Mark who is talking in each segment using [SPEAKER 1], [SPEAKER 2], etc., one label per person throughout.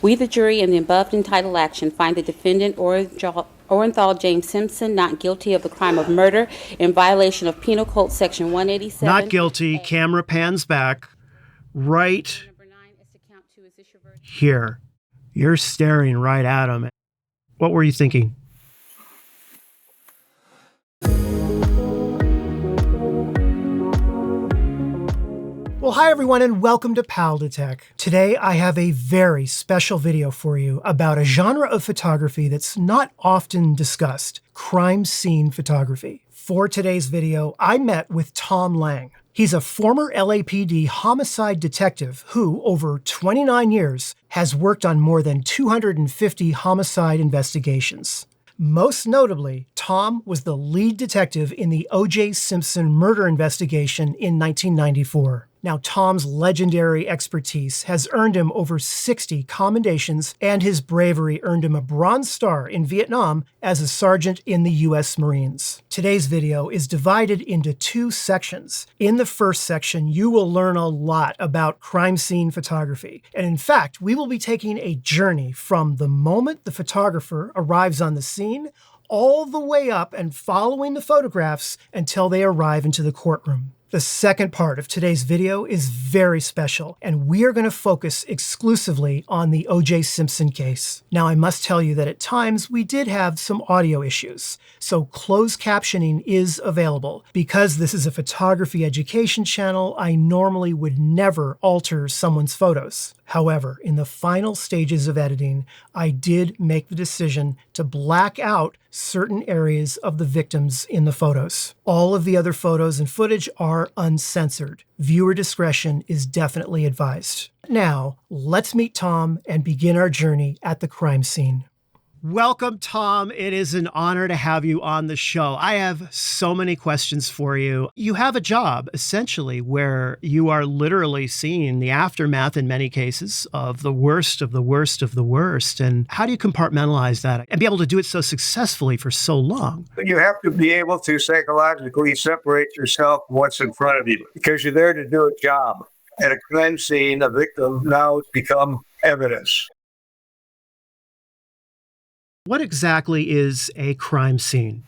[SPEAKER 1] We, the jury, in the above entitled action, find the defendant Orenthal James Simpson not guilty of the crime of murder in violation of Penal Code Section 187.
[SPEAKER 2] Not guilty. Camera pans back. Right here. You're staring right at him. What were you thinking? Well, hi everyone and welcome to Pal Detect. Today I have a very special video for you about a genre of photography that's not often discussed, crime scene photography. For today's video, I met with Tom Lange. He's a former LAPD homicide detective who, over 29 years, has worked on more than 250 homicide investigations. Most notably, Tom was the lead detective in the O.J. Simpson murder investigation in 1994. Now, Tom's legendary expertise has earned him over 60 commendations, and his bravery earned him a Bronze Star in Vietnam as a sergeant in the U.S. Marines. Today's video is divided into two sections. In the first section, you will learn a lot about crime scene photography. And in fact, we will be taking a journey from the moment the photographer arrives on the scene all the way up and following the photographs until they arrive into the courtroom. The second part of today's video is very special, and we are going to focus exclusively on the O.J. Simpson case. Now, I must tell you that at times we did have some audio issues, so closed captioning is available. Because this is a photography education channel, I normally would never alter someone's photos. However, in the final stages of editing, I did make the decision to black out certain areas of the victims in the photos. All of the other photos and footage are uncensored. Viewer discretion is definitely advised. Now, let's meet Tom and begin our journey at the crime scene. Welcome, Tom. It is an honor to have you on the show. I have so many questions for you. You have a job, essentially, where you are literally seeing the aftermath, in many cases, of the worst of the worst of the worst. And how do you compartmentalize that and be able to do it so successfully for so long?
[SPEAKER 3] You have to be able to psychologically separate yourself from what's in front of you because you're there to do a job. At a crime scene, a victim now become evidence.
[SPEAKER 2] What exactly is a crime scene?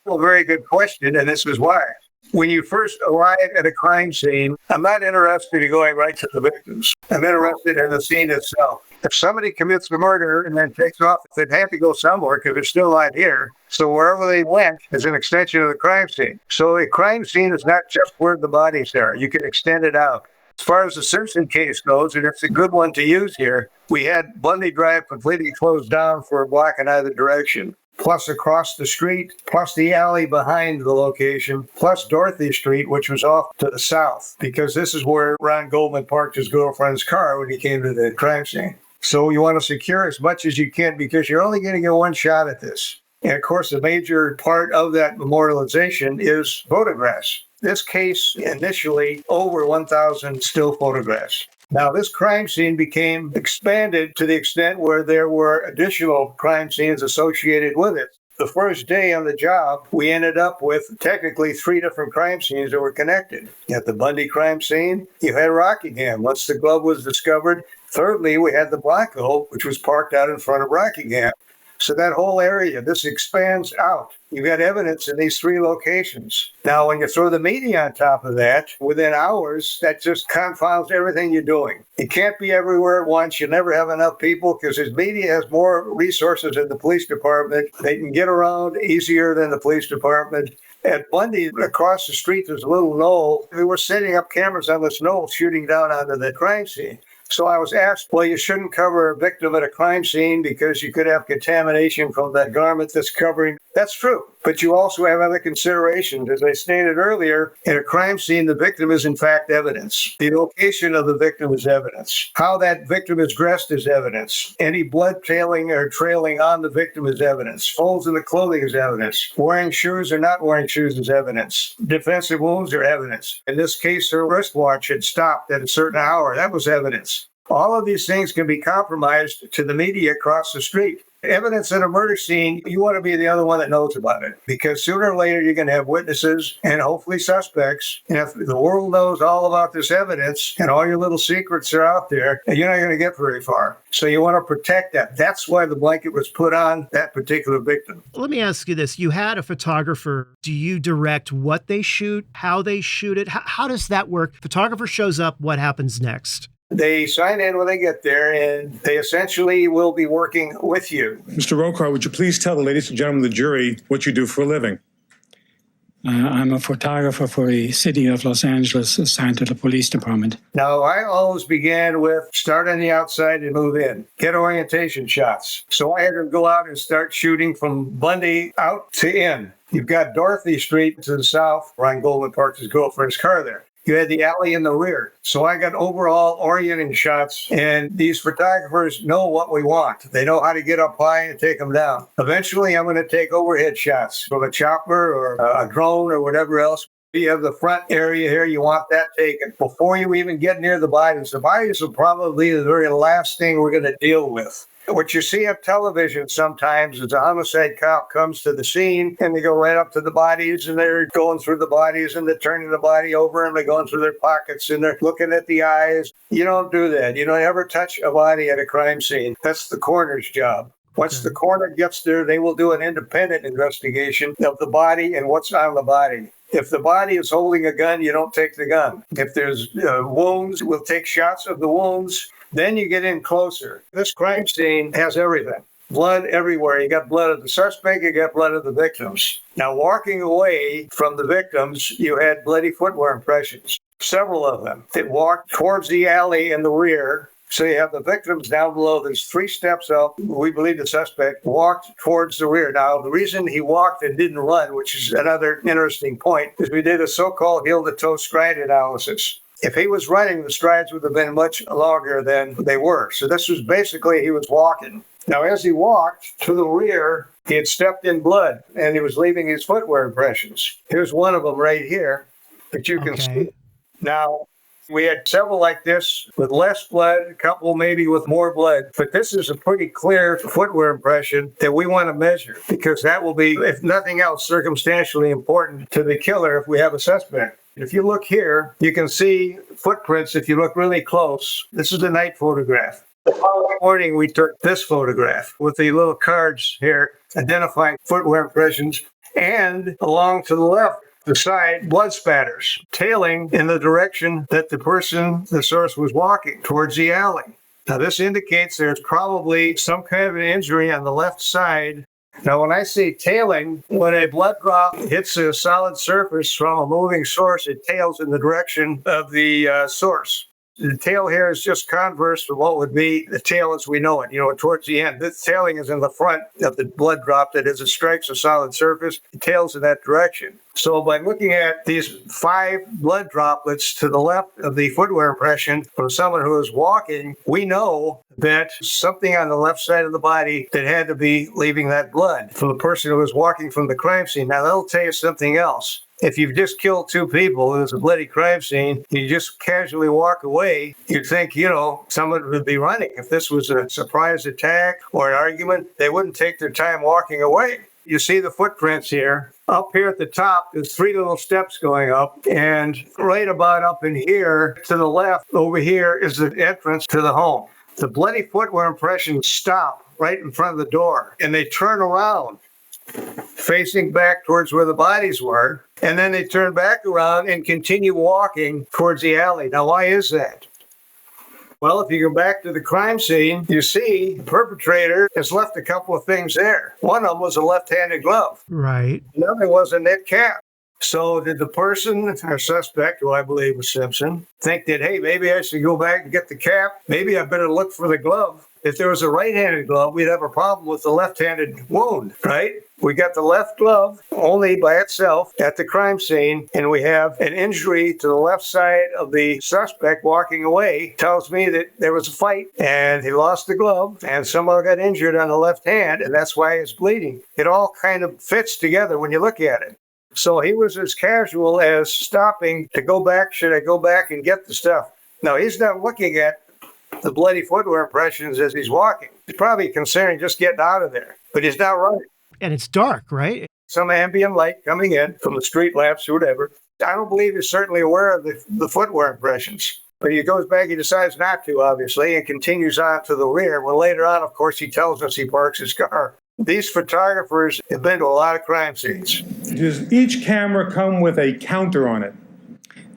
[SPEAKER 3] Well, very good question, and this is why. When you first arrive at a crime scene, I'm not interested in going right to the victims. I'm interested in the scene itself. If somebody commits a murder and then takes off, they'd have to go somewhere because they're still not here. So wherever they went is an extension of the crime scene. So a crime scene is not just where the bodies are. You can extend it out. As far as the Simpson case goes, and it's a good one to use here, we had Bundy Drive completely closed down for a block in either direction, plus across the street, plus the alley behind the location, plus Dorothy Street, which was off to the south, because this is where Ron Goldman parked his girlfriend's car when he came to the crime scene. So you want to secure as much as you can because you're only going to get one shot at this. And of course, the major part of that memorialization is photographs. This case initially over 1,000 still photographs. Now, this crime scene became expanded to the extent where there were additional crime scenes associated with it. The first day on the job, we ended up with technically 3 different crime scenes that were connected. At the Bundy crime scene, you had Rockingham once the glove was discovered. Thirdly, we had the Bronco, which was parked out in front of Rockingham. So that whole area, this expands out. You've got evidence in these 3 locations. Now, when you throw the media on top of that, within hours, that just confounds everything you're doing. You can't be everywhere at once. You never have enough people because his media has more resources than the police department. They can get around easier than the police department. At Bundy, across the street, there's a little knoll. We were setting up cameras on this knoll shooting down onto the crime scene. So I was asked, well, you shouldn't cover a victim at a crime scene because you could have contamination from that garment that's covering. That's true. But you also have other considerations. As I stated earlier, in a crime scene, the victim is in fact evidence. The location of the victim is evidence. How that victim is dressed is evidence. Any blood trailing on the victim is evidence. Holes in the clothing is evidence. Wearing shoes or not wearing shoes is evidence. Defensive wounds are evidence. In this case, her wristwatch had stopped at a certain hour. That was evidence. All of these things can be compromised to the media across the street. Evidence at a murder scene, you want to be the other one that knows about it, because sooner or later you're going to have witnesses and hopefully suspects. And if the world knows all about this evidence and all your little secrets are out there, you're not going to get very far. So you want to protect that. That's why the blanket was put on that particular victim.
[SPEAKER 2] Let me ask you this. You had a photographer. Do you direct what they shoot, how they shoot it? How does that work? Photographer shows up. What happens next?
[SPEAKER 3] They sign in when they get there, and they essentially will be working with you.
[SPEAKER 4] Mr. Rokar, would you please tell the ladies and gentlemen of the jury what you do for a living?
[SPEAKER 5] I'm a photographer for the city of Los Angeles, assigned to the police department.
[SPEAKER 3] Now, I always began with start on the outside and move in, get orientation shots. So I had to go out and start shooting from Bundy out to in. You've got Dorothy Street to the south. Ron Goldman parked his girlfriend's car there. You had the alley in the rear. So I got overall orienting shots, and these photographers know what we want. They know how to get up high and take them down. Eventually, I'm going to take overhead shots from a chopper or a drone or whatever else. You have the front area here. You want that taken before you even get near the bodies. The bodies are probably the very last thing we're going to deal with. What you see on television sometimes is a homicide cop comes to the scene and they go right up to the bodies and they're going through the bodies and they're turning the body over and they're going through their pockets and they're looking at the eyes. You don't do that. You don't ever touch a body at a crime scene. That's the coroner's job. Once the coroner gets there, they will do an independent investigation of the body and what's on the body. If the body is holding a gun, you don't take the gun. If there's wounds, we'll take shots of the wounds. Then you get in closer. This crime scene has everything. Blood everywhere. You got blood of the suspect, you got blood of the victims. Now, walking away from the victims, you had bloody footwear impressions, several of them that walked towards the alley in the rear. So you have the victims down below. There's 3 steps up. We believe the suspect walked towards the rear. Now, the reason he walked and didn't run, which is another interesting point, is we did a so-called heel-to-toe stride analysis. If he was running, the strides would have been much longer than they were. So this was basically he was walking. Now, as he walked to the rear, he had stepped in blood, and he was leaving his footwear impressions. Here's one of them right here that you can see. Now, we had several like this with less blood, a couple maybe with more blood. But this is a pretty clear footwear impression that we want to measure, because that will be, if nothing else, circumstantially important to the killer if we have a suspect. If you look here, you can see footprints if you look really close. This is the night photograph. The following morning, we took this photograph with the little cards here identifying footwear impressions, and along to the left, the side, blood spatters, tailing in the direction that the source was walking, towards the alley. Now, this indicates there's probably some kind of an injury on the left side. Now, when I say tailing, when a blood drop hits a solid surface from a moving source, it tails in the direction of the source. The tail here is just converse to what would be the tail as we know it, towards the end. This tailing is in the front of the blood drop. That as it strikes a solid surface, it tails in that direction. So by looking at these 5 blood droplets to the left of the footwear impression from someone who is walking, we know that something on the left side of the body that had to be leaving that blood from the person who was walking from the crime scene. Now, that'll tell you something else. If you've just killed 2 people, and it's a bloody crime scene, you just casually walk away, you'd think, someone would be running. If this was a surprise attack or an argument, they wouldn't take their time walking away. You see the footprints here. Up here at the top, there's 3 little steps going up, and right about up in here to the left, over here is the entrance to the home. The bloody footwear impressions stop right in front of the door, and they turn around, facing back towards where the bodies were, and then they turn back around and continue walking towards the alley. Now, why is that? Well, if you go back to the crime scene, you see the perpetrator has left a couple of things there. One of them was a left-handed glove.
[SPEAKER 2] Right.
[SPEAKER 3] Another was a knit cap. So did the person, our suspect, who I believe was Simpson, think that, hey, maybe I should go back and get the cap? Maybe I better look for the glove. If there was a right-handed glove, we'd have a problem with the left-handed wound, right? We got the left glove only by itself at the crime scene, and we have an injury to the left side of the suspect walking away. Tells me that there was a fight, and he lost the glove, and someone got injured on the left hand, and that's why he's bleeding. It all kind of fits together when you look at it. So he was as casual as stopping to go back. Should I go back and get the stuff? Now, he's not looking at the bloody footwear impressions as he's walking. He's probably considering just getting out of there, but he's not running.
[SPEAKER 2] And it's dark, right?
[SPEAKER 3] Some ambient light coming in from the street lamps or whatever. I don't believe he's certainly aware of the footwear impressions. But he goes back, he decides not to, obviously, and continues on to the rear. Well, later on, of course, he tells us he parks his car. These photographers have been to a lot of crime scenes.
[SPEAKER 4] Does each camera come with a counter on it?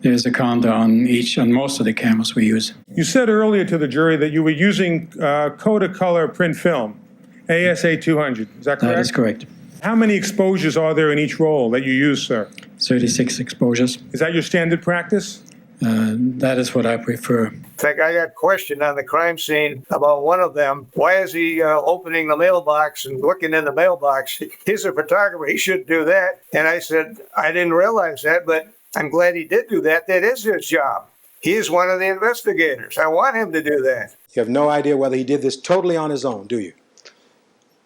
[SPEAKER 5] There's a counter on most of the cameras we use.
[SPEAKER 4] You said earlier to the jury that you were using Kodacolor print film, ASA 200. Is that correct?
[SPEAKER 5] That is correct.
[SPEAKER 4] How many exposures are there in each roll that you use, sir?
[SPEAKER 5] 36 exposures.
[SPEAKER 4] Is that your standard practice?
[SPEAKER 5] That is what I prefer.
[SPEAKER 3] In fact, I got questioned on the crime scene about one of them. Why is he opening the mailbox and looking in the mailbox? He's a photographer. He shouldn't do that. And I said, I didn't realize that, but I'm glad he did do that. That is his job. He is one of the investigators. I want him to do that.
[SPEAKER 6] You have no idea whether he did this totally on his own, do you?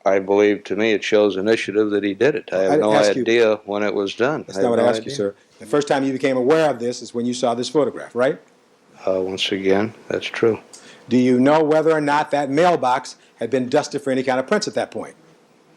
[SPEAKER 7] I believe, to me, it shows initiative that he did it. I have no idea when it was done.
[SPEAKER 6] That's not what I asked you, sir. The first time you became aware of this is when you saw this photograph, right?
[SPEAKER 7] Once again, that's true.
[SPEAKER 6] Do you know whether or not that mailbox had been dusted for any kind of prints at that point?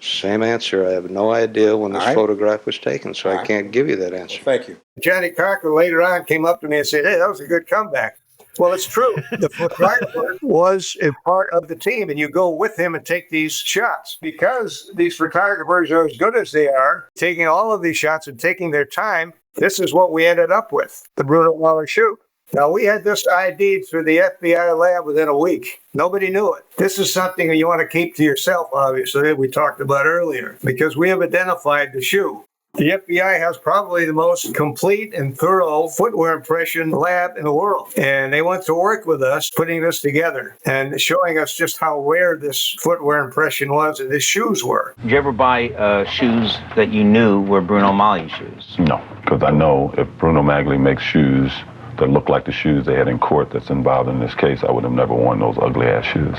[SPEAKER 7] Same answer. I have no idea when this photograph was taken, so I can't give you that answer.
[SPEAKER 6] Well, thank you.
[SPEAKER 3] Johnny Cocker later on came up to me and said, hey, that was a good comeback. Well, it's true. The photographer was a part of the team, and you go with him and take these shots. Because these photographers are as good as they are, taking all of these shots and taking their time, this is what we ended up with, the Bruno Mahler shoe. Now, we had this ID'd through the FBI lab within a week. Nobody knew it. This is something that you want to keep to yourself, obviously, that we talked about earlier, because we have identified the shoe. The FBI has probably the most complete and thorough footwear impression lab in the world. And they went to work with us putting this together and showing us just how rare this footwear impression was and the shoes were.
[SPEAKER 8] Did you ever buy shoes that you knew were Bruno Magli shoes?
[SPEAKER 9] No, because I know if Bruno Magli makes shoes that look like the shoes they had in court that's involved in this case, I would have never worn those ugly-ass shoes.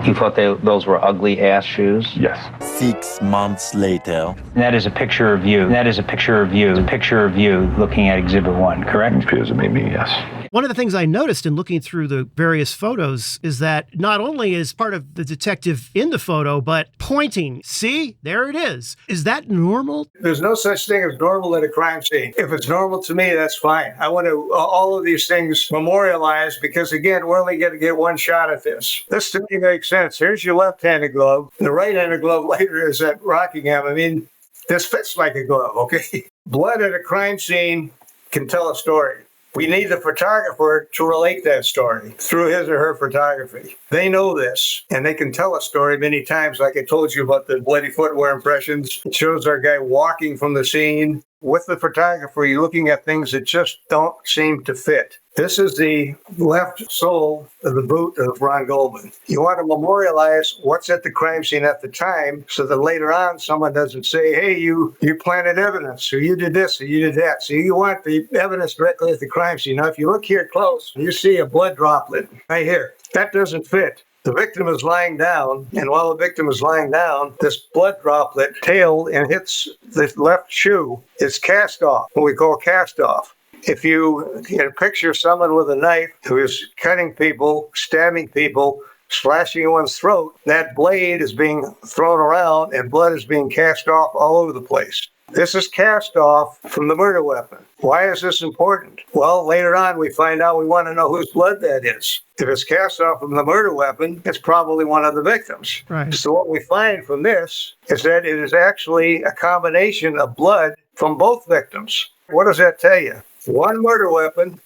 [SPEAKER 8] You thought those were ugly-ass shoes?
[SPEAKER 9] Yes.
[SPEAKER 10] 6 months later.
[SPEAKER 8] And that is a picture of you. That is a picture of you. It's a picture of you looking at Exhibit 1, correct?
[SPEAKER 9] It appears to be me, yes.
[SPEAKER 2] One of the things I noticed in looking through the various photos is that not only is part of the detective in the photo, but pointing. See, there it is. Is that normal?
[SPEAKER 3] There's no such thing as normal at a crime scene. If it's normal to me, that's fine. I want to all of these things memorialized because, again, we're only going to get one shot at this. This to me makes sense. Here's your left-handed glove. The right-handed glove later is at Rockingham. I mean, this fits like a glove, okay? Blood at a crime scene can tell a story. We need the photographer to relate that story through his or her photography. They know this, and they can tell a story many times, like I told you about the bloody footwear impressions. It shows our guy walking from the scene. With the photographer, you're looking at things that just don't seem to fit. This is the left sole of the boot of Ron Goldman. You want to memorialize what's at the crime scene at the time so that later on someone doesn't say, hey, you planted evidence, or you did this, or you did that. So you want the evidence directly at the crime scene. Now, if you look here close, you see a blood droplet right here. That doesn't fit. The victim is lying down, and while the victim is lying down, this blood droplet tailed and hits the left shoe. It's cast off, what we call cast off. If you can picture someone with a knife who is cutting people, stabbing people, slashing one's throat, that blade is being thrown around and blood is being cast off all over the place. This is cast off from the murder weapon. Why is this important? Well, later on we find out we want to know whose blood that is. If it's cast off from the murder weapon, it's probably one of the victims.
[SPEAKER 2] Right.
[SPEAKER 3] So what we find from this is that it is actually a combination of blood from both victims. What does that tell you? One murder weapon,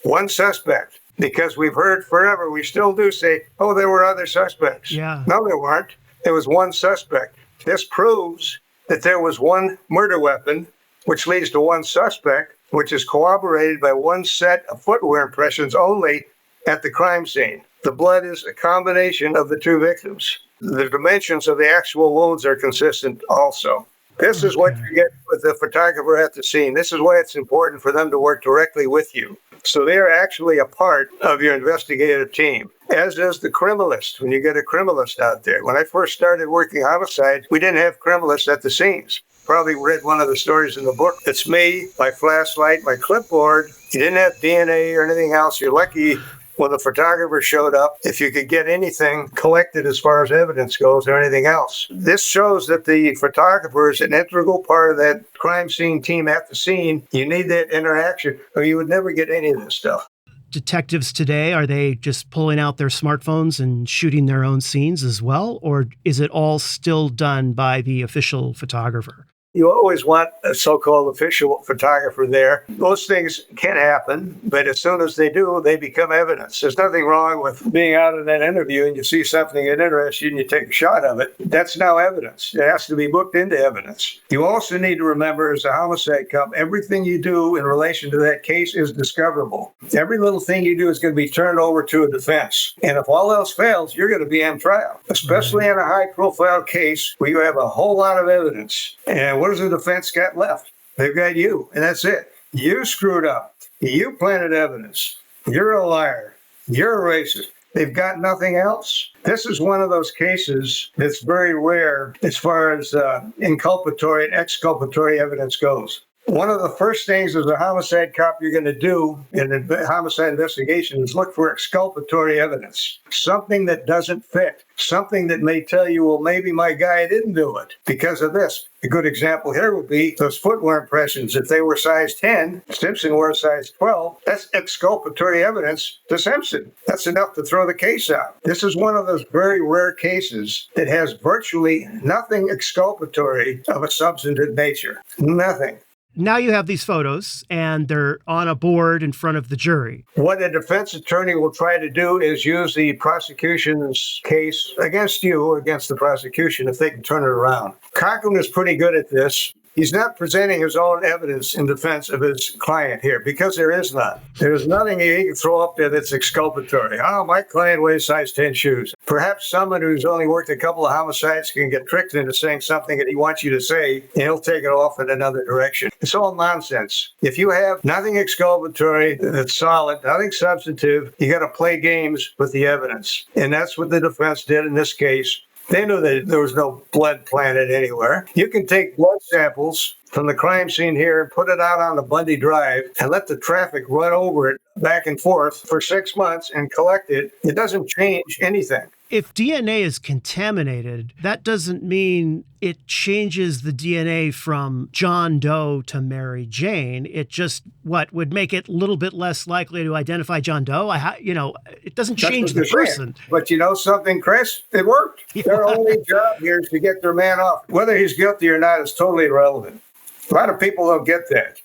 [SPEAKER 3] one suspect. Because we've heard forever, we still do say, oh, there were other suspects.
[SPEAKER 2] Yeah.
[SPEAKER 3] No, there weren't. There was one suspect. This proves that there was one murder weapon, which leads to one suspect, which is corroborated by one set of footwear impressions only at the crime scene. The blood is a combination of the two victims. The dimensions of the actual wounds are consistent also. This is what you get with the photographer at the scene. This is why it's important for them to work directly with you. So they're actually a part of your investigative team, as is the criminalist when you get a criminalist out there. When I first started working homicide, we didn't have criminalists at the scenes. Probably read one of the stories in the book. It's me, my flashlight, my clipboard. You didn't have DNA or anything else. You're lucky when the photographer showed up, if you could get anything collected as far as evidence goes or anything else. This shows that the photographer is an integral part of that crime scene team at the scene. You need that interaction or you would never get any of this stuff.
[SPEAKER 2] Detectives today, are they just pulling out their smartphones and shooting their own scenes as well? Or is it all still done by the official photographer?
[SPEAKER 3] You always want a so-called official photographer there. Those things can happen, but as soon as they do, they become evidence. There's nothing wrong with being out in that interview and you see something that interests you and you take a shot of it. That's now evidence. It has to be booked into evidence. You also need to remember, as a homicide cop, everything you do in relation to that case is discoverable. Every little thing you do is going to be turned over to a defense. And if all else fails, you're going to be on trial, especially in a high-profile case where you have a whole lot of evidence. And what does the defense got left? They've got you, and that's it. You screwed up. You planted evidence. You're a liar. You're a racist. They've got nothing else. This is one of those cases that's very rare as far as inculpatory and exculpatory evidence goes. One of the first things as a homicide cop you're going to do in a homicide investigation is look for exculpatory evidence. Something that doesn't fit. Something that may tell you, well, maybe my guy didn't do it because of this. A good example here would be those footwear impressions. If they were size 10, Simpson wore a size 12, that's exculpatory evidence to Simpson. That's enough to throw the case out. This is one of those very rare cases that has virtually nothing exculpatory of a substantive nature. Nothing.
[SPEAKER 2] Now you have these photos, and they're on a board in front of the jury.
[SPEAKER 3] What a defense attorney will try to do is use the prosecution's case against you or against the prosecution if they can turn it around. Cochran is pretty good at this. He's not presenting his own evidence in defense of his client here because there is none. There's nothing he can throw up there that's exculpatory. Oh, my client wears size 10 shoes. Perhaps someone who's only worked a couple of homicides can get tricked into saying something that he wants you to say, and he'll take it off in another direction. It's all nonsense. If you have nothing exculpatory that's solid, nothing substantive, you got to play games with the evidence. And that's what the defense did in this case. They knew that there was no blood planted anywhere. You can take blood samples from the crime scene here and put it out on the Bundy Drive and let the traffic run over it back and forth for 6 months and collect it. It doesn't change anything.
[SPEAKER 2] If DNA is contaminated, that doesn't mean it changes the DNA from John Doe to Mary Jane. It just, would make it a little bit less likely to identify John Doe? It doesn't change the person.
[SPEAKER 3] But you know something, Chris? It worked. Their only job here is to get their man off. Whether he's guilty or not is totally irrelevant. A lot of people don't get that.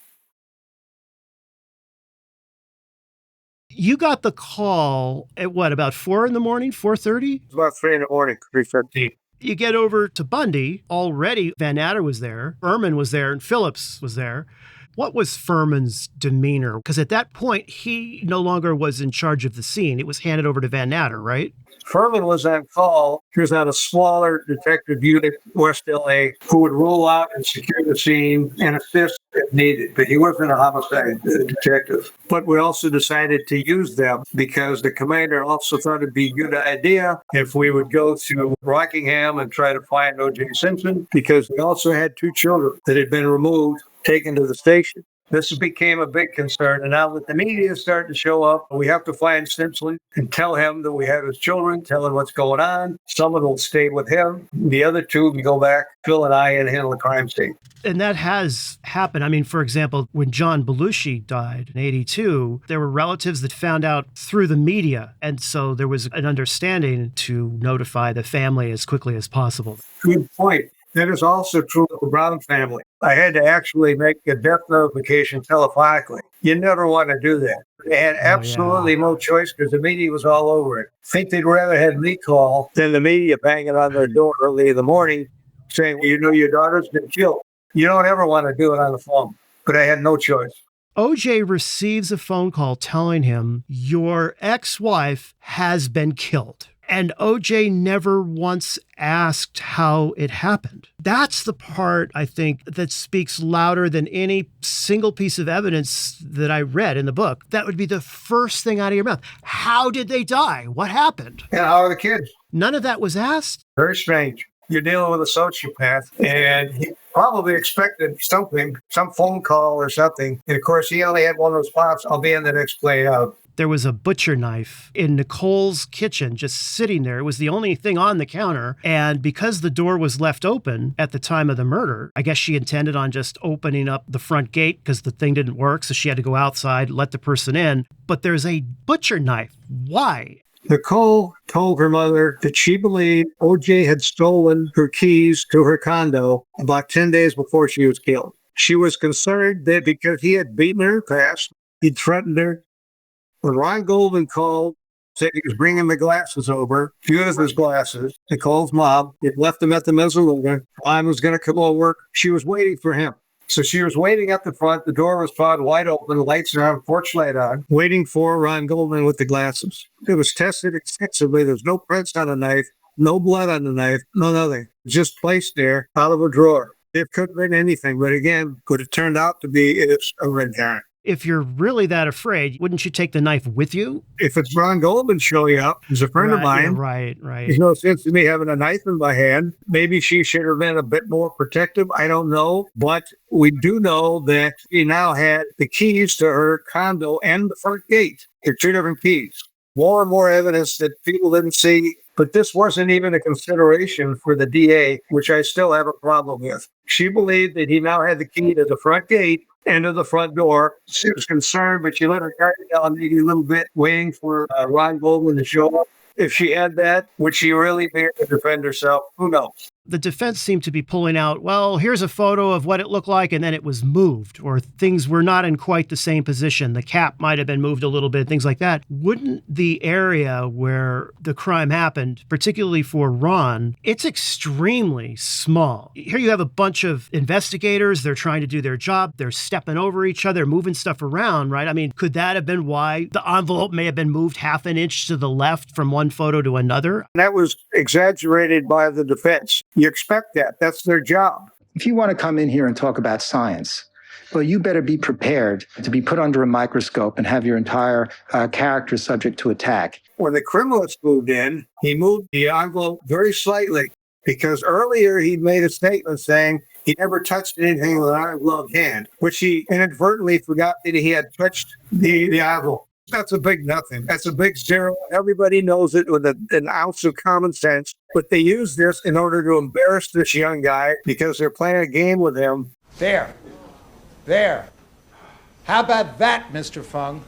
[SPEAKER 2] You got the call at about 4 in the morning, 4:30?
[SPEAKER 3] It's about 3 in the morning, 3:15.
[SPEAKER 2] You get over to Bundy. Already, Vannatter was there, Fuhrman was there, and Phillips was there. What was Fuhrman's demeanor? Because at that point, he no longer was in charge of the scene. It was handed over to Vannatter, right?
[SPEAKER 3] Fuhrman was on call. He was on a smaller detective unit, West LA, who would roll out and secure the scene and assist if needed. But he wasn't a homicide detective. But we also decided to use them because the commander also thought it'd be a good idea if we would go to Rockingham and try to find O.J. Simpson, because we also had 2 children that had been removed, taken to the station. This became a big concern, and now that the media is starting to show up, we have to find Simpson and tell him that we have his children, tell him what's going on. Someone will stay with him. The other 2 can go back, Phil and I, and handle the crime scene.
[SPEAKER 2] And that has happened. I mean, for example, when John Belushi died in 1982, there were relatives that found out through the media, and so there was an understanding to notify the family as quickly as possible.
[SPEAKER 3] Good point. That is also true of the Brown family. I had to actually make a death notification telephonically. You never want to do that. They had absolutely no choice because the media was all over it. I think they'd rather have me call than the media banging on their door early in the morning saying, well, you know your daughter's been killed. You don't ever want to do it on the phone. But I had no choice.
[SPEAKER 2] OJ receives a phone call telling him, your ex-wife has been killed. And OJ never once asked how it happened. That's the part, I think, that speaks louder than any single piece of evidence that I read in the book. That would be the first thing out of your mouth. How did they die? What happened?
[SPEAKER 3] And how are the kids?
[SPEAKER 2] None of that was asked.
[SPEAKER 3] Very strange. You're dealing with a sociopath, and he probably expected something, some phone call or something. And of course, he only had one response, I'll be in the next play out.
[SPEAKER 2] There was a butcher knife in Nicole's kitchen just sitting there. It was the only thing on the counter. And because the door was left open at the time of the murder, I guess she intended on just opening up the front gate because the thing didn't work. So she had to go outside, let the person in. But there's a butcher knife. Why?
[SPEAKER 3] Nicole told her mother that she believed OJ had stolen her keys to her condo about 10 days before she was killed. She was concerned that because he had beaten her in the past, he'd threatened her. When Ron Goldman called, said he was bringing the glasses over, two of his glasses, Nicole's mom, had left them at the mezzanine. Ron was going to come over. She was waiting for him. So she was waiting at the front. The door was found wide open, lights on, porch light on, waiting for Ron Goldman with the glasses. It was tested extensively. There's no prints on the knife, no blood on the knife, no nothing. Just placed there out of a drawer. It could have been anything, but again, could have turned out to be a red herring.
[SPEAKER 2] If you're really that afraid, wouldn't you take the knife with you?
[SPEAKER 3] If it's Ron Goldman showing up, he's a friend of mine.
[SPEAKER 2] Right.
[SPEAKER 3] There's no sense to me having a knife in my hand. Maybe she should have been a bit more protective. I don't know. But we do know that she now had the keys to her condo and the front gate. They're two different keys. More and more evidence that people didn't see. But this wasn't even a consideration for the DA, which I still have a problem with. She believed that he now had the key to the front gate and to the front door. She was concerned, but she let her guard down maybe a little bit, waiting for Ron Goldman to show up. If she had that, would she really be able to defend herself? Who knows?
[SPEAKER 2] The defense seemed to be pulling out, well, here's a photo of what it looked like, and then it was moved, or things were not in quite the same position. The cap might have been moved a little bit, things like that. Wouldn't the area where the crime happened, particularly for Ron, it's extremely small. Here you have a bunch of investigators. They're trying to do their job. They're stepping over each other, moving stuff around, right? I mean, could that have been why the envelope may have been moved half an inch to the left from one photo to another?
[SPEAKER 3] That was exaggerated by the defense. You expect that. That's their job.
[SPEAKER 11] If you want to come in here and talk about science, well, you better be prepared to be put under a microscope and have your entire character subject to attack.
[SPEAKER 3] When the criminalist moved in, he moved the envelope very slightly because earlier he made a statement saying he never touched anything with an ungloved hand, which he inadvertently forgot that he had touched the envelope. That's a big nothing. That's a big zero. Everybody knows it with an ounce of common sense. But they use this in order to embarrass this young guy because they're playing a game with him.
[SPEAKER 12] There. How about that, Mr. Fung?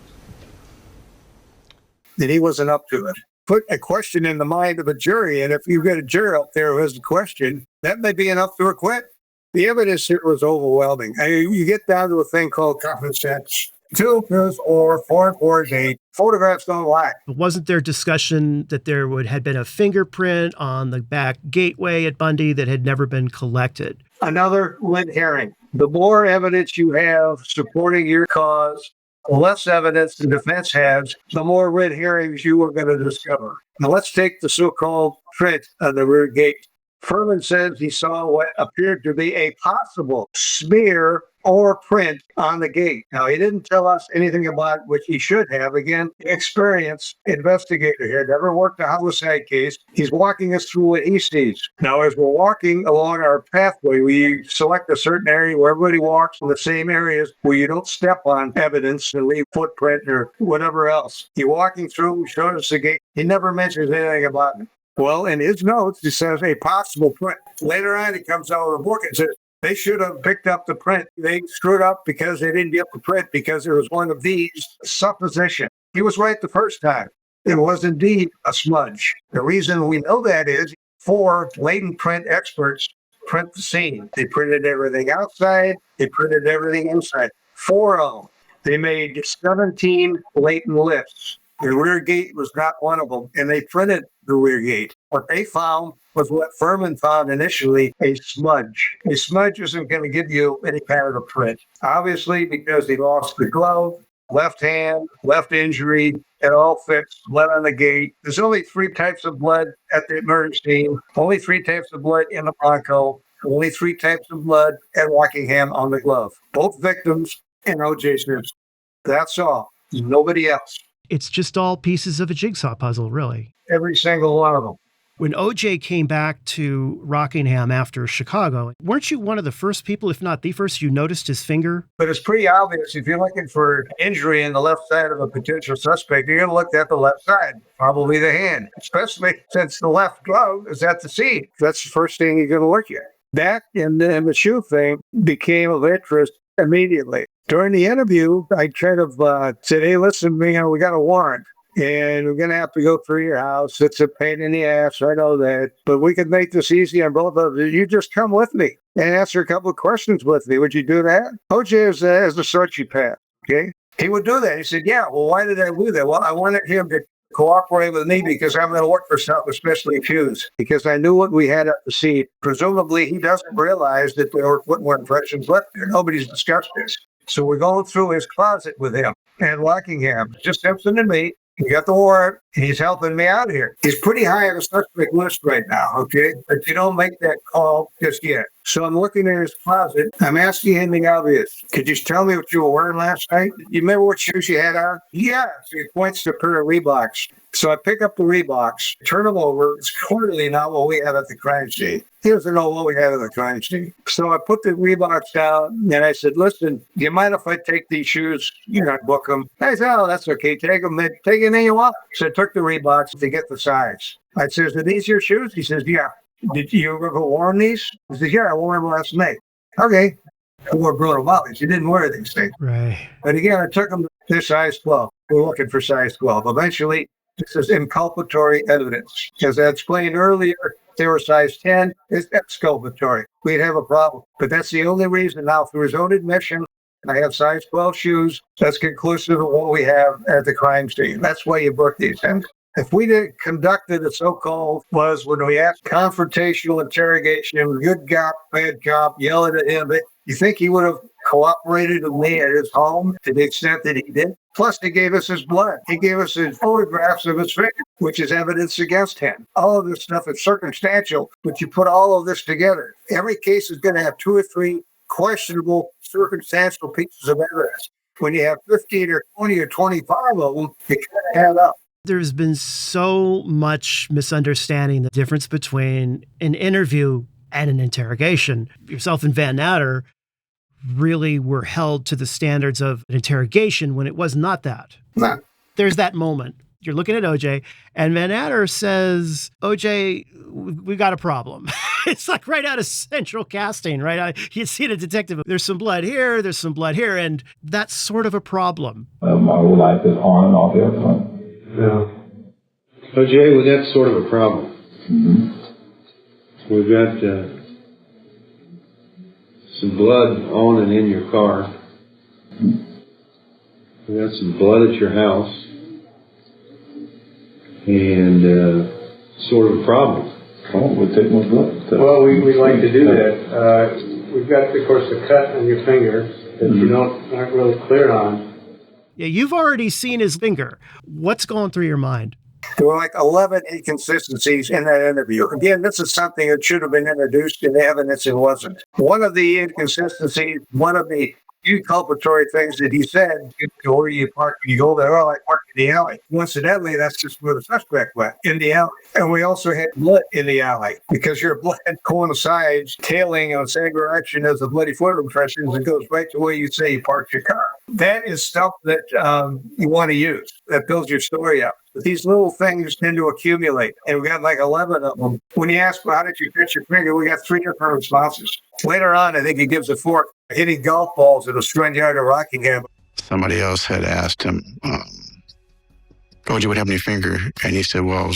[SPEAKER 3] That he wasn't up to it. Put a question in the mind of a jury, and if you get a juror up there who has a question, that may be enough to acquit. The evidence here was overwhelming. You get down to a thing called common sense. 2 plus or 4 and 4 is 8. Photographs don't lie.
[SPEAKER 2] Wasn't there discussion that there had been a fingerprint on the back gateway at Bundy that had never been collected?
[SPEAKER 3] Another red herring. The more evidence you have supporting your cause, the less evidence the defense has, the more red herrings you are going to discover. Now let's take the so-called print on the rear gate. Fuhrman says he saw what appeared to be a possible smear or print on the gate. Now, he didn't tell us anything about which he should have. Again, experienced investigator here, never worked a homicide case. He's walking us through what he sees. Now, as we're walking along our pathway, we select a certain area where everybody walks in the same areas where you don't step on evidence and leave footprint or whatever else. You're walking through, showing us the gate. He never mentions anything about it. Well, in his notes, he says a possible print. Later on, he comes out with a book and says, they should have picked up the print. They screwed up because they didn't get the print because there was one of these supposition. He was right the first time. It was indeed a smudge. The reason we know that is 4 latent print experts print the scene. They printed everything outside. They printed everything inside. 4 of them. They made 17 latent lifts. The rear gate was not one of them, and they printed the rear gate. What they found was what Fuhrman found initially, a smudge. A smudge isn't going to give you any kind of a print. Obviously, because he lost the glove, left hand, left injury, it all fits, blood on the gate. There's only 3 types of blood at the murder scene, only 3 types of blood in the Bronco, only 3 types of blood at Rockingham on the glove. Both victims and O.J. Simpson. That's all. Nobody else.
[SPEAKER 2] It's just all pieces of a jigsaw puzzle, really.
[SPEAKER 3] Every single one of them.
[SPEAKER 2] When OJ came back to Rockingham after Chicago, weren't you one of the first people, if not the first, you noticed his finger?
[SPEAKER 3] But it's pretty obvious if you're looking for injury in the left side of a potential suspect, you're going to look at the left side, probably the hand, especially since the left glove is at the scene. That's the first thing you're going to look at. That and then the shoe thing became of interest immediately. During the interview, I kind of said, hey, listen, we got a warrant. And we're going to have to go through your house. It's a pain in the ass. I know that. But we can make this easy on both of you. You just come with me and answer a couple of questions with me. Would you do that? OJ is a sociopath, okay? He would do that. He said, yeah, well, why did I do that? Well, I wanted him to cooperate with me because I'm going to look for something especially accused. Because I knew what we had at the scene. Presumably, he doesn't realize that there were footwear impressions left there. Nobody's discussed this. So we're going through his closet with him and Rockingham, just Simpson and me. He got the warrant, and he's helping me out here. He's pretty high on the suspect list right now, okay? But you don't make that call just yet. So I'm looking in his closet. I'm asking him the obvious. Could you tell me what you were wearing last night? You remember what shoes you had on? Yeah. So he points to a pair of Reeboks. So I pick up the Reeboks, turn them over. It's clearly not what we have at the crime scene. He doesn't know what we have at the crime scene. So I put the Reeboks down, and I said, listen, do you mind if I take these shoes? You're not book them. I said, oh, that's okay. Take them. Take anything you want. So I took the Reeboks to get the size. I says, are these your shoes? He says, yeah. Did you ever worn these? He says, yeah, I wore them last night. Okay. I wore Bruno Magli. You didn't wear these things.
[SPEAKER 2] Right.
[SPEAKER 3] But again, I took them to size 12. We're looking for size 12. Eventually, this is inculpatory evidence. As I explained earlier, they were size 10. It's exculpatory. We'd have a problem. But that's the only reason now, through his own admission, I have size 12 shoes. That's conclusive of what we have at the crime scene. That's why you book these things. If we didn't conducted a so-called was when we asked confrontational interrogation, good cop, bad cop, yelling at him, you think he would have cooperated with me at his home to the extent that he did? Plus, he gave us his blood. He gave us his photographs of his finger, which is evidence against him. All of this stuff is circumstantial, but you put all of this together. Every case is going to have 2 or 3 questionable circumstantial pieces of evidence. When you have 15 or 20 or 25 of them, it can't add up.
[SPEAKER 2] There's been so much misunderstanding the difference between an interview and an interrogation. Yourself and Vannatter really were held to the standards of an interrogation when it was not that.
[SPEAKER 3] No.
[SPEAKER 2] There's that moment. You're looking at OJ, and Vannatter says, OJ, we've got a problem. It's like right out of Central Casting, right? You see the detective, there's some blood here, there's some blood here, and that's sort of a problem.
[SPEAKER 9] My whole life is on and off the airplane.
[SPEAKER 13] Yeah. OJ, well, that's sort of a problem. We've got some blood on and in your car. We've got some blood at your house. And sort of a problem.
[SPEAKER 9] Oh, we'll take more blood.
[SPEAKER 13] Well, we'd like to do that. We've got, of course, a cut on your finger that you aren't really clear on.
[SPEAKER 2] Yeah, you've already seen his finger. What's going through your mind?
[SPEAKER 3] There were like 11 inconsistencies in that interview. Again, this is something that should have been introduced in the evidence and wasn't. One of the inconsistencies, one of the inculpatory things that he said, where you park, you go there, oh, I park in the alley. Coincidentally, that's just where the suspect went, in the alley. And we also had blood in the alley because your blood coincides, tailing on the same direction as the bloody foot impressions and goes right to where you say you parked your car. That is stuff that you want to use, that builds your story up. But these little things tend to accumulate, and we got like 11 of them. When you ask, well, how did you fit your finger, we got 3 different responses. Later on, I think he gives a fork hitting golf balls at a front yard of Rockingham.
[SPEAKER 14] Somebody else had asked him, "OJ, what happened to your finger?" And he said, "Well,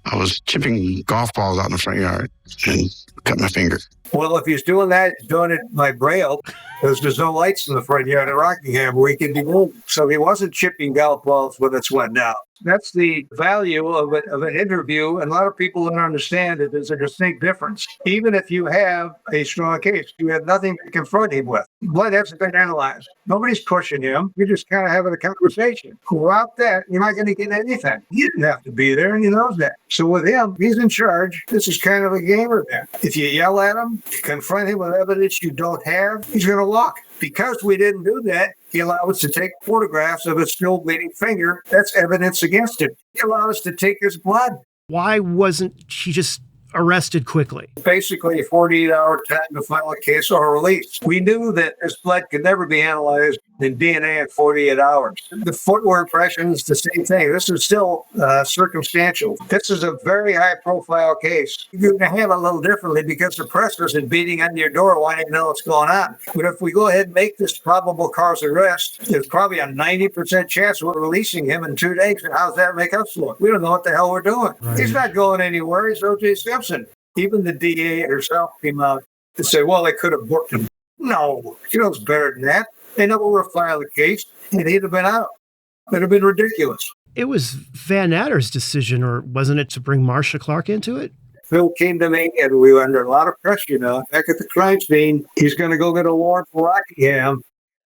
[SPEAKER 14] I was chipping golf balls out in the front yard and cut my finger."
[SPEAKER 3] Well, if he's doing that, he's doing it by braille, because there's no lights in the front yard of Rockingham where he can be moved. So he wasn't chipping golf balls when it went down. That's the value of an interview, and a lot of people don't understand that there's a distinct difference. Even if you have a strong case, you have nothing to confront him with. Blood hasn't been analyzed. Nobody's pushing him. You're just kind of having a conversation. Without that, you're not going to get anything. He didn't have to be there, and he knows that. So with him, he's in charge. This is kind of a game with him. If you yell at him, confront him with evidence you don't have, he's going to walk. Because we didn't do that, he allowed us to take photographs of his still bleeding finger. That's evidence against him. He allowed us to take his blood.
[SPEAKER 2] Why wasn't he just arrested quickly?
[SPEAKER 3] Basically, a 48-hour time to file a case or release. We knew that this blood could never be analyzed in DNA in 48 hours. The footwear impression is the same thing. This is still circumstantial. This is a very high-profile case. You're going to handle it a little differently because the press isn't beating on your door wanting to know what's going on. But if we go ahead and make this probable cause arrest, there's probably a 90% chance we're releasing him in 2 days. And how does that make us look? We don't know what the hell we're doing. Right. He's not going anywhere. He's O.J. Simpson. Even the DA herself came out and said, well, they could have booked him. No, she knows better than that. They never would have filed a case, and he'd have been out. It would have been ridiculous.
[SPEAKER 2] It was Vannatter's decision, or wasn't it, to bring Marcia Clark into it?
[SPEAKER 3] Phil came to me, and we were under a lot of pressure now. Back at the crime scene, he's going to go get a warrant for Rockingham.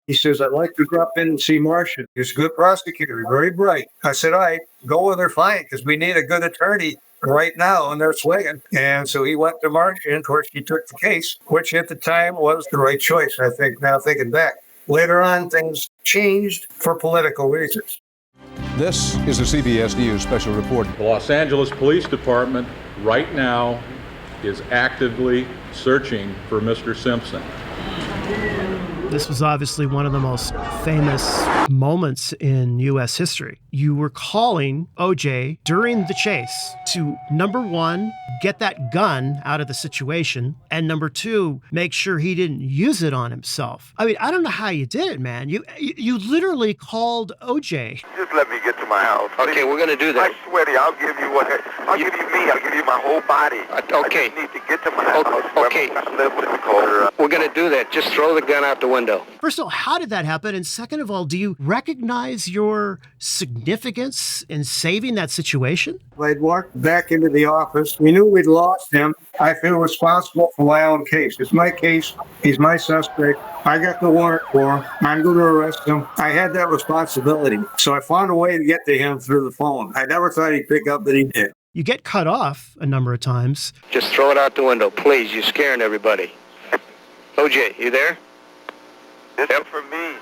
[SPEAKER 3] He says, I'd like to drop in and see Marcia. He's a good prosecutor, very bright. I said, all right, go with her, fine, because we need a good attorney right now, and they're swinging. And so he went to Marcia, and of course, he took the case, which at the time was the right choice, I think, now thinking back. Later on, things changed for political reasons.
[SPEAKER 15] This is a CBS News special report.
[SPEAKER 16] The Los Angeles Police Department right now is actively searching for Mr. Simpson.
[SPEAKER 2] This was obviously one of the most famous moments in U.S. history. You were calling O.J. during the chase to, number one, get that gun out of the situation, and number two, make sure he didn't use it on himself. I mean, I don't know how you did it, man. You literally called O.J.
[SPEAKER 17] Just let me get to my house.
[SPEAKER 7] Okay, we're going to do that.
[SPEAKER 17] I swear to you, I'll give you I'll give you me. I'll give you my whole body.
[SPEAKER 7] Okay.
[SPEAKER 17] I just need to get to my house.
[SPEAKER 7] Okay.
[SPEAKER 17] I live with Nicole.
[SPEAKER 7] We're going to do that. Just throw the gun out the window.
[SPEAKER 2] First of all, how did that happen? And second of all, do you recognize your significance in saving that situation?
[SPEAKER 3] I'd walked back into the office. We knew we'd lost him. I feel responsible for my own case. It's my case. He's my suspect. I got the warrant for him. I'm going to arrest him. I had that responsibility. So I found a way to get to him through the phone. I never thought he'd pick up, but he did.
[SPEAKER 2] You get cut off a number of times.
[SPEAKER 7] Just throw it out the window, please. You're scaring everybody. OJ, you there?
[SPEAKER 17] This is for me.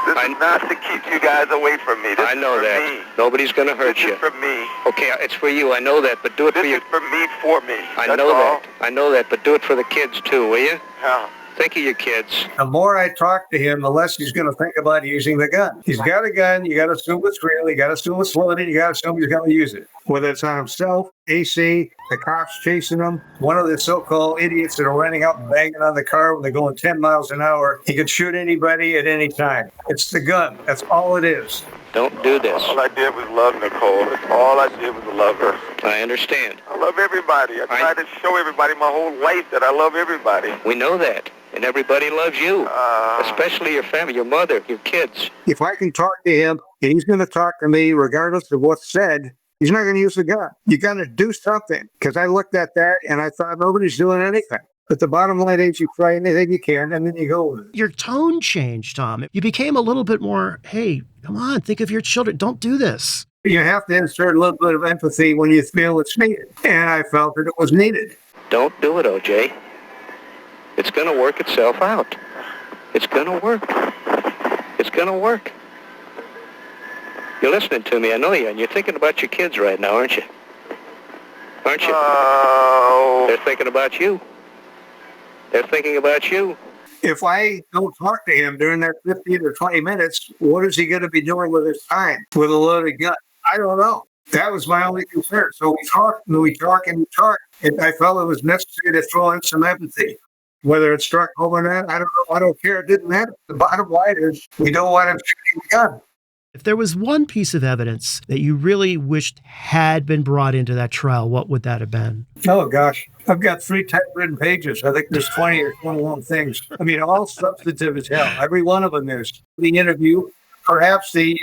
[SPEAKER 17] This is not to keep you guys away from me. This
[SPEAKER 7] I know
[SPEAKER 17] is for
[SPEAKER 7] that.
[SPEAKER 17] me.
[SPEAKER 7] Nobody's going to hurt
[SPEAKER 17] This
[SPEAKER 7] you.
[SPEAKER 17] is for me.
[SPEAKER 7] Okay, it's for you. I know that, but do it for you.
[SPEAKER 17] This is for me, for me.
[SPEAKER 7] I
[SPEAKER 17] That's
[SPEAKER 7] know
[SPEAKER 17] all.
[SPEAKER 7] that. I know that, but do it for the kids too, will you?
[SPEAKER 17] Yeah.
[SPEAKER 7] Think of your kids.
[SPEAKER 3] The more I talk to him, the less he's going to think about using the gun. He's got a gun. You got to assume it's real. You got to assume it's loaded. You got to assume he's going to use it. Whether it's on himself, AC, the cops chasing him, one of the so-called idiots that are running out and banging on the car when they're going 10 miles an hour. He could shoot anybody at any time. It's the gun. That's all it is.
[SPEAKER 7] Don't do this.
[SPEAKER 17] All I did was love Nicole. All I did was love her.
[SPEAKER 7] I understand.
[SPEAKER 17] I love everybody. I try to show everybody my whole life that I love everybody.
[SPEAKER 7] We know that. And everybody loves you, especially your family, your mother, your kids.
[SPEAKER 3] If I can talk to him and he's going to talk to me regardless of what's said, he's not going to use the gun. You got to do something. Because I looked at that and I thought nobody's doing anything. But the bottom line is you try anything you can and then you go with it.
[SPEAKER 2] Your tone changed, Tom. You became a little bit more, hey, come on, think of your children. Don't do this.
[SPEAKER 3] You have to insert a little bit of empathy when you feel it's needed. And I felt that it was needed.
[SPEAKER 7] Don't do it, OJ. It's going to work itself out. It's going to work. It's going to work. You're listening to me, I know you, and you're thinking about your kids right now, aren't you? Aren't you?
[SPEAKER 17] Oh.
[SPEAKER 7] They're thinking about you. They're thinking about you.
[SPEAKER 3] If I don't talk to him during that 15 or 20 minutes, what is he going to be doing with his time with a loaded gun? I don't know. That was my only concern. So we talked and we talked. And I felt it was necessary to throw in some empathy. Whether it struck home or not, I don't know. I don't care. It didn't matter. The bottom line is we don't want him shooting the gun.
[SPEAKER 2] If there was one piece of evidence that you really wished had been brought into that trial, what would that have been?
[SPEAKER 3] Oh, gosh. I've got 3 typewritten pages. I think there's 20 or 21 things. I mean, all substantive as hell. Every one of them is. The interview, perhaps the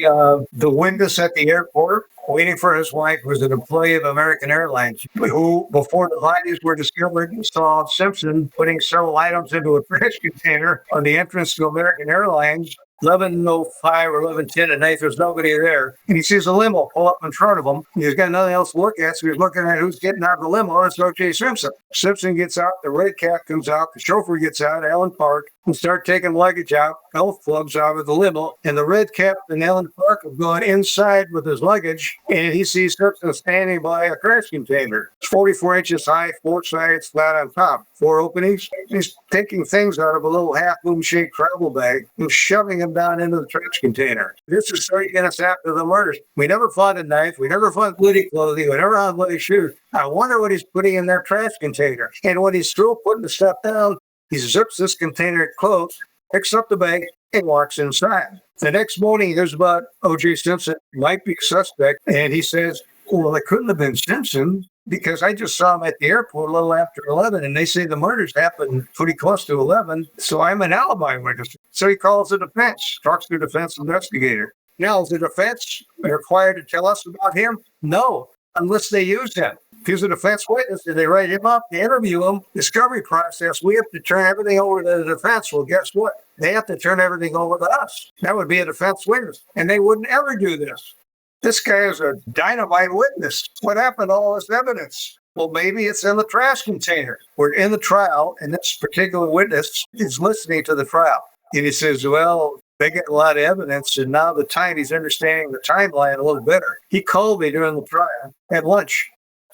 [SPEAKER 3] witness at the airport waiting for his wife was an employee of American Airlines who, before the bodies were discovered, saw Simpson putting several items into a trash container on the entrance to American Airlines. 11:05 or 11:10 at night, there's nobody there. And he sees a limo pull up in front of him. He's got nothing else to look at, so he's looking at who's getting out of the limo. It's O.J. Simpson. Simpson gets out, the red cap comes out, the chauffeur gets out, Alan Park. and start taking luggage out, health clubs out of the limo, and the red cap and Ellen Park have gone inside with his luggage, and he sees Simpson standing by a trash container. It's 44 inches high, 4 sides, flat on top, 4 openings. He's taking things out of a little half-moon-shaped travel bag and shoving them down into the trash container. This is 30 minutes after the murders. We never found a knife. We never found bloody clothing. We never found bloody shoes. I wonder what he's putting in that trash container. And when he's through putting the stuff down, he zips this container closed, picks up the bag, and walks inside. The next morning, he hears about O.J. Simpson, might be a suspect, and he says, well, it couldn't have been Simpson because I just saw him at the airport a little after 11, and they say the murders happened pretty close to 11, so I'm an alibi witness. So he calls the defense, talks to the defense investigator. Now, is the defense required to tell us about him? No, unless they use him. If he's a defense witness, if they write him up, they interview him, discovery process, we have to turn everything over to the defense. Well, guess what? They have to turn everything over to us. That would be a defense witness, and they wouldn't ever do this. This guy is a dynamite witness. What happened to all this evidence? Well, maybe it's in the trash container. We're in the trial, and this particular witness is listening to the trial. And he says, well, they get a lot of evidence, and now he's understanding the timeline a little better. He called me during the trial at lunch.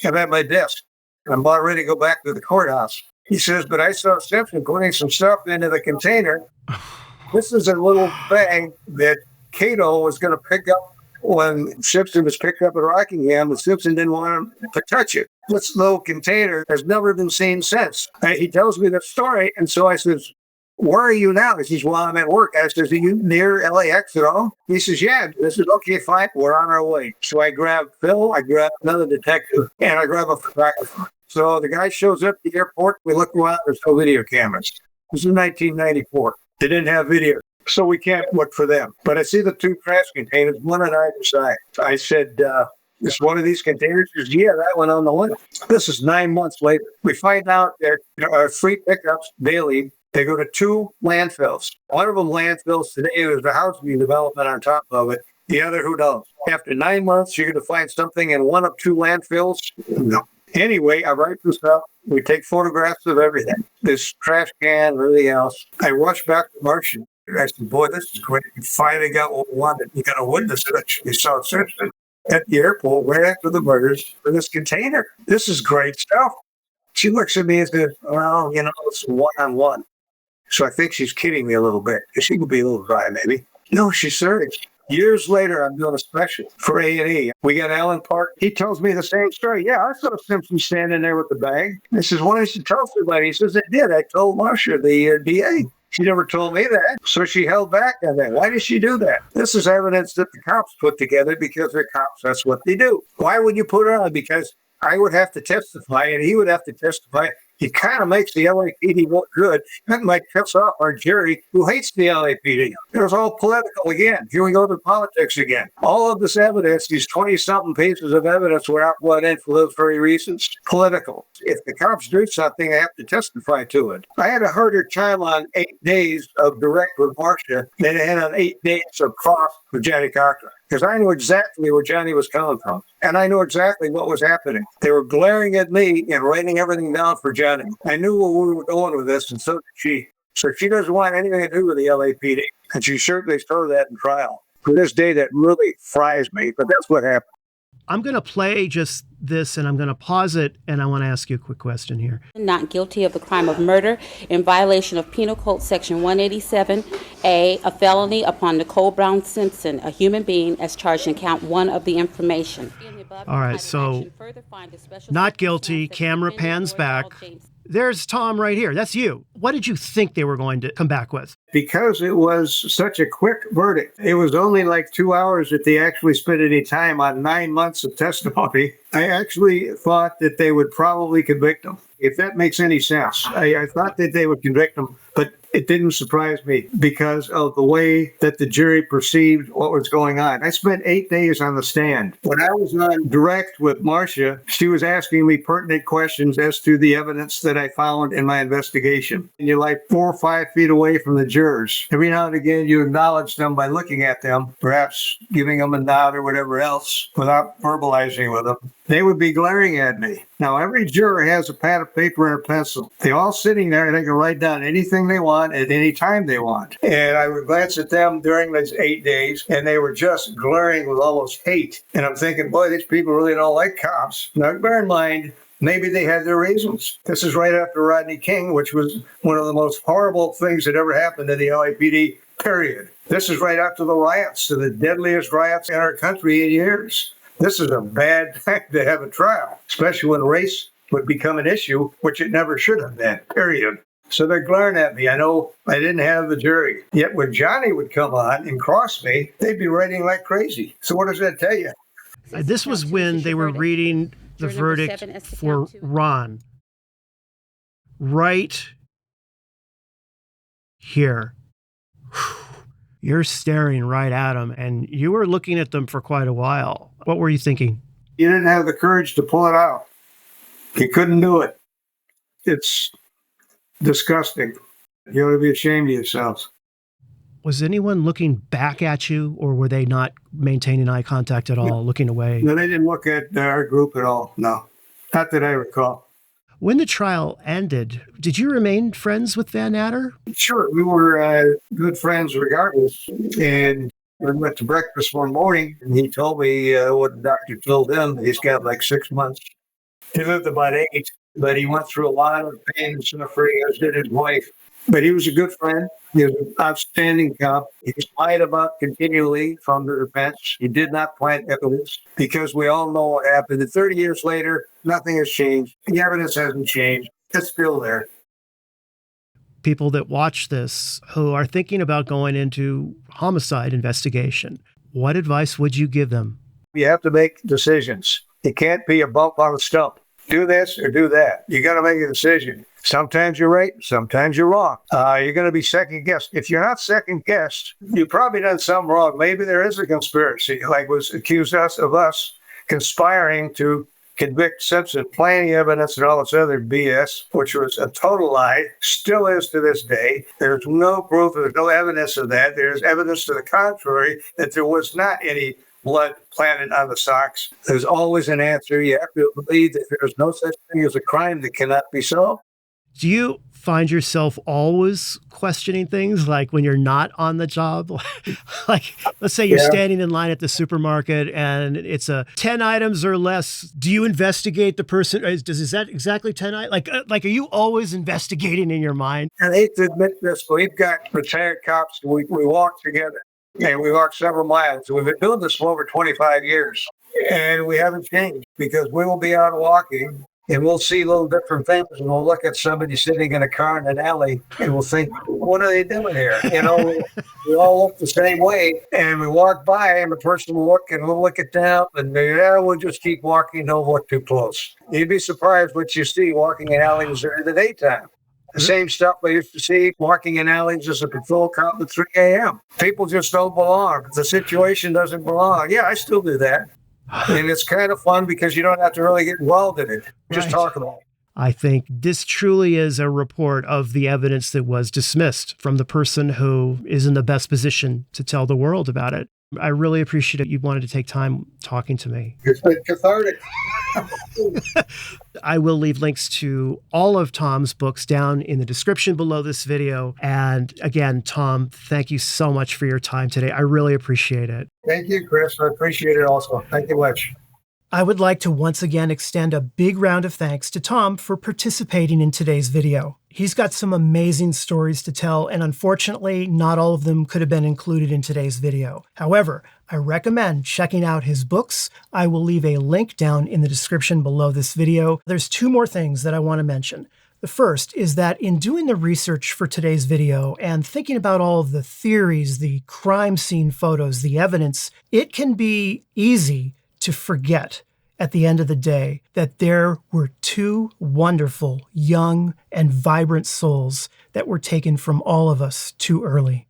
[SPEAKER 3] I'm at my desk. I'm about ready to go back to the courthouse. He says, but I saw Simpson putting some stuff into the container. This is a little bag that Cato was going to pick up when Simpson was picked up at Rockingham, but Simpson didn't want him to touch it. This little container has never been seen since. He tells me the story, and so I says, where are you now? He says, well, I'm at work. I says, are you near LAX at all? He says, yeah. This is okay, fine. We're on our way. So I grab Phil, I grab another detective, and I grab a photographer. So the guy shows up at the airport. We look around. There's no video cameras. This is 1994. They didn't have video, so we can't look for them. But I see the 2 trash containers, one on either side. I said, is one of these containers? He says, yeah, that one on the left. This is 9 months later. We find out there are 3 pickups daily. They go to 2 landfills. One of them landfills today, there's a housing development on top of it. The other, who knows? After 9 months, you're going to find something in one of 2 landfills? No. Anyway, I write this up. We take photographs of everything. This trash can, everything else. I rush back to Marcia. I said, boy, this is great. We finally got what we wanted. You got a witness that you saw Simpson at the airport right after the murders for this container. This is great stuff. She looks at me and says, well, it's one-on-one. So I think she's kidding me a little bit. She could be a little dry, maybe. No, she's serious. Years later, I'm doing a special for A&E. We got Alan Park. He tells me the same story. Yeah, I saw Simpson standing there with the bag. I says, why didn't you tell somebody? He says, I did. I told Marcia, the DA. She never told me that. So she held back on that. Why did she do that? This is evidence that the cops put together because they're cops. That's what they do. Why would you put it on? Because I would have to testify and he would have to testify. It kind of makes the LAPD look good. That might piss off our jury who hates the LAPD. It was all political again. Here we go to politics again. All of this evidence, these 20-something pieces of evidence were out brought in for those very reasons. Political. If the cops do something, they have to testify to it. I had a harder time on 8 days of direct with Marcia than I had on 8 days of cross with Johnny Cochran. Because I knew exactly where Johnny was coming from. And I knew exactly what was happening. They were glaring at me and writing everything down for Johnny. I knew where we were going with this, and so did she. So she doesn't want anything to do with the LAPD. And she certainly showed that in trial. To this day, that really fries me, but that's what happened.
[SPEAKER 2] I'm going to play just this, and I'm going to pause it, and I want to ask you a quick question here.
[SPEAKER 1] Not guilty of the crime of murder in violation of Penal Code Section 187A, a felony upon Nicole Brown Simpson, a human being, as charged in count 1 of the information.
[SPEAKER 2] All right, so not guilty, camera pans back. There's Tom right here. That's you. What did you think they were going to come back with?
[SPEAKER 3] Because it was such a quick verdict. It was only like 2 hours that they actually spent any time on 9 months of testimony. I actually thought that they would probably convict him. If that makes any sense. I thought that they would convict him, but it didn't surprise me because of the way that the jury perceived what was going on. I spent 8 days on the stand. When I was on direct with Marcia, she was asking me pertinent questions as to the evidence that I found in my investigation. And you're like 4 or 5 feet away from the jurors. Every now and again, you acknowledge them by looking at them, perhaps giving them a nod or whatever else without verbalizing with them. They would be glaring at me. Now, every juror has a pad of paper and a pencil. They're all sitting there and they can write down anything they want at any time they want. And I would glance at them during those 8 days, and they were just glaring with almost hate. And I'm thinking, boy, these people really don't like cops. Now, bear in mind, maybe they had their reasons. This is right after Rodney King, which was one of the most horrible things that ever happened to the LAPD, period. This is right after the riots, the deadliest riots in our country in years. This is a bad time to have a trial, especially when race would become an issue, which it never should have been, period. So they're glaring at me. I know I didn't have the jury. Yet when Johnny would come on and cross me, they'd be writing like crazy. So what does that tell you?
[SPEAKER 2] This was when they were reading the verdict for Ron. Right here. You're staring right at them, and you were looking at them for quite a while. What were you thinking?
[SPEAKER 3] You didn't have the courage to pull it out. You couldn't do it. It's disgusting. You ought to be ashamed of yourselves.
[SPEAKER 2] Was anyone looking back at you, or were they not maintaining eye contact at all, looking away?
[SPEAKER 3] No, they didn't look at our group at all. No, not that I recall.
[SPEAKER 2] When the trial ended, did you remain friends with Vannatter?
[SPEAKER 3] Sure, we were good friends regardless. And we went to breakfast one morning, and he told me what the doctor told him. He's got like 6 months. He lived about 8, but he went through a lot of pain and suffering, as did his wife. But he was a good friend. He was an outstanding cop. He lied about continually from the defense. He did not plant evidence because we all know what happened. And 30 years later, nothing has changed. The evidence hasn't changed. It's still there.
[SPEAKER 2] People that watch this who are thinking about going into homicide investigation, what advice would you give them?
[SPEAKER 3] You have to make decisions. It can't be a bump on a stump. Do this or do that. You got to make a decision. Sometimes you're right, sometimes you're wrong. You're going to be second guessed. If you're not second guessed, you've probably done something wrong. Maybe there is a conspiracy, like was accused of us conspiring to convict Simpson, planting evidence and all this other BS, which was a total lie, still is to this day. There's no proof, there's no evidence of that. There's evidence to the contrary, that there was not any blood planted on the socks. There's always an answer. You have to believe that there's no such thing as a crime that cannot be solved.
[SPEAKER 2] Do you find yourself always questioning things, like when you're not on the job? Like, let's say you're standing in line at the supermarket and it's a 10 items or less. Do you investigate the person? Is that exactly 10 items? Like, are you always investigating in your mind?
[SPEAKER 3] I hate to admit this, but we've got retired cops. We walk together. And we walked several miles. We've been doing this for over 25 years. And we haven't changed because we will be out walking and we'll see little different things. And we'll look at somebody sitting in a car in an alley and we'll think, what are they doing here? You know, we all look the same way. And we walk by and the person will look and we'll look it down and we'll just keep walking. Don't look too close. You'd be surprised what you see walking in alleys during the daytime. The same stuff we used to see walking in alleys as a patrol cop at 3 a.m. People just don't belong. The situation doesn't belong. Yeah, I still do that. And it's kind of fun because you don't have to really get involved in it. Just talk about it.
[SPEAKER 2] I think this truly is a report of the evidence that was dismissed from the person who is in the best position to tell the world about it. I really appreciate it. You wanted to take time talking to me.
[SPEAKER 3] It's been cathartic.
[SPEAKER 2] I will leave links to all of Tom's books down in the description below this video. And again, Tom, thank you so much for your time today. I really appreciate it.
[SPEAKER 3] Thank you, Chris. I appreciate it also. Thank you much.
[SPEAKER 2] I would like to once again extend a big round of thanks to Tom for participating in today's video. He's got some amazing stories to tell, and unfortunately, not all of them could have been included in today's video. However, I recommend checking out his books. I will leave a link down in the description below this video. There's 2 more things that I want to mention. The first is that in doing the research for today's video and thinking about all of the theories, the crime scene photos, the evidence, it can be easy to forget at the end of the day that there were 2 wonderful, young, and vibrant souls that were taken from all of us too early.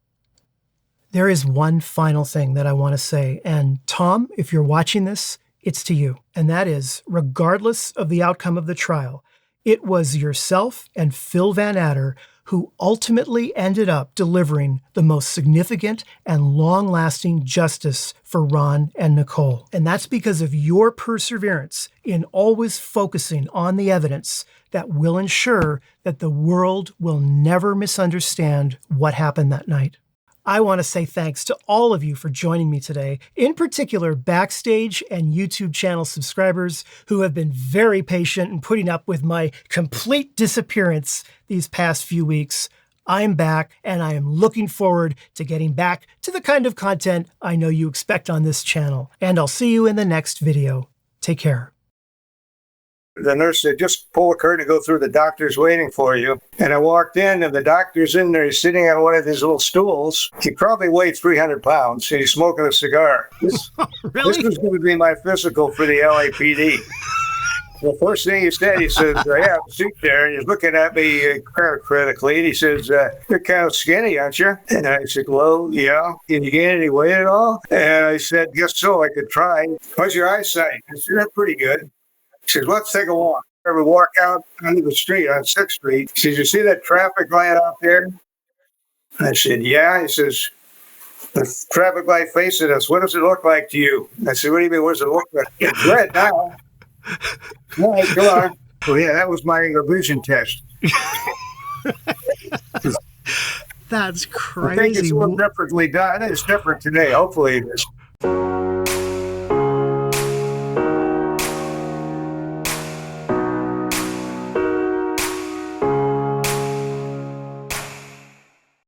[SPEAKER 2] There is one final thing that I want to say, and Tom, if you're watching this, it's to you. And that is, regardless of the outcome of the trial, it was yourself and Phil Vannatter who ultimately ended up delivering the most significant and long-lasting justice for Ron and Nicole. And that's because of your perseverance in always focusing on the evidence that will ensure that the world will never misunderstand what happened that night. I want to say thanks to all of you for joining me today, in particular Backstage and YouTube channel subscribers who have been very patient in putting up with my complete disappearance these past few weeks. I'm back, and I am looking forward to getting back to the kind of content I know you expect on this channel. And I'll see you in the next video. Take care.
[SPEAKER 3] The nurse said, just pull the curtain and go through. The doctor's waiting for you. And I walked in, and the doctor's in there. He's sitting on one of these little stools. He probably weighed 300 pounds, and he's smoking a cigar. This was going to be my physical for the LAPD. The first thing he said, he says, I have a seat there. And he's looking at me kind of critically. And he says, you're kind of skinny, aren't you? And I said, well, yeah. Can you gain any weight at all? And I said, guess so. I could try. How's your eyesight? I said, that's pretty good. He says, let's take a walk. We walk out onto the street on 6th Street. He says, you see that traffic light out there? I said, yeah. He says, the traffic light facing us, what does it look like to you? I said, what do you mean, what does it look like? It's red now. All right, come on. Oh, yeah, that was my vision test.
[SPEAKER 2] That's crazy.
[SPEAKER 3] I think it's a little differently done. It's different today. Hopefully it is.